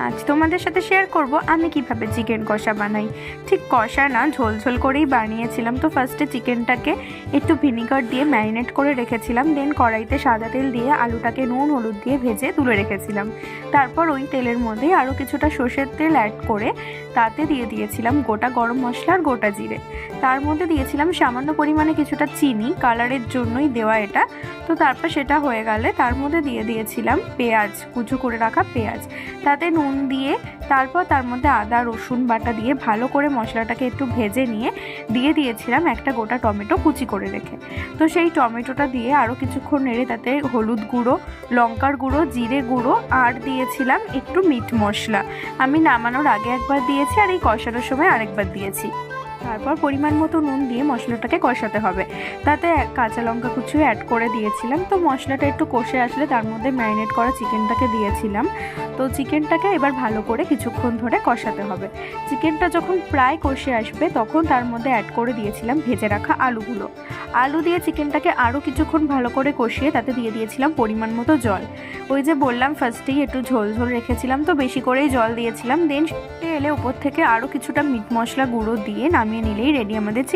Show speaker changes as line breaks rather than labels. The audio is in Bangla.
আজ তোমাদের সাথে শেয়ার করব আমি কিভাবে চিকেন কষা বানাই। ঠিক কষা না, ঝোল ঝোল করেই বানিয়েছিলাম। তো ফার্স্টে চিকেনটাকে একটু ভিনিগার দিয়ে ম্যারিনেট করে রেখেছিলাম। দেন কড়াইতে সাদা তেল দিয়ে আলুটাকে নুন হলুদ দিয়ে ভেজে তুলে রেখেছিলাম। তারপর ওই তেলের মধ্যেই আরও কিছুটা সর্ষের তেল অ্যাড করে তাতে দিয়ে দিয়েছিলাম গোটা গরম মশলা আর গোটা জিরে। তার মধ্যে দিয়েছিলাম সামান্য পরিমাণে কিছুটা চিনি, কালারের জন্যই দেওয়া এটা। তো তারপর সেটা হয়ে গেলে তার মধ্যে দিয়ে দিয়েছিলাম পেঁয়াজ, কুচো করে রাখা পেঁয়াজ। তাতে নুন দিয়ে তারপর তার মধ্যে আদা রসুন বাটা দিয়ে ভালো করে মশলাটাকে একটু ভেজে নিয়ে দিয়ে দিয়েছিলাম একটা গোটা টমেটো কুচি করে রেখে। তো সেই টমেটোটা দিয়ে আরও কিছুক্ষণ নেড়ে তাতে হলুদ গুঁড়ো, লঙ্কার গুঁড়ো, জিরে গুঁড়ো আর দিয়েছিলাম একটু মিট মশলা। আমি নামানোর আগে একবার দিয়েছি আর এই কষানোর সময় আরেকবার দিয়েছি। তারপর পরিমাণ মতো নুন দিয়ে মশলাটাকে কষাতে হবে। তাতে কাঁচা লঙ্কা কুচিও অ্যাড করে দিয়েছিলাম। তো মশলাটা একটু কষে আসলে তার মধ্যে ম্যারিনেট করা চিকেনটাকে দিয়েছিলাম। তো চিকেনটাকে এবার ভালো করে কিছুক্ষণ ধরে কষাতে হবে। চিকেনটা যখন প্রায় কষে আসবে তখন তার মধ্যে অ্যাড করে দিয়েছিলাম ভেজে রাখা আলুগুলো। আলু দিয়ে চিকেনটাকে আরও কিছুক্ষণ ভালো করে কষিয়ে তাতে দিয়ে দিয়েছিলাম পরিমাণ মতো জল। ওই যে বললাম ফার্স্টেই একটু ঝোল ঝোল রেখেছিলাম, তো বেশি করেই জল দিয়েছিলাম। দেন এলে উপর থেকে আরও কিছুটা মিট মশলা গুঁড়ো দিয়ে নামিয়ে নিলেই রেডি আমাদের চিকেন।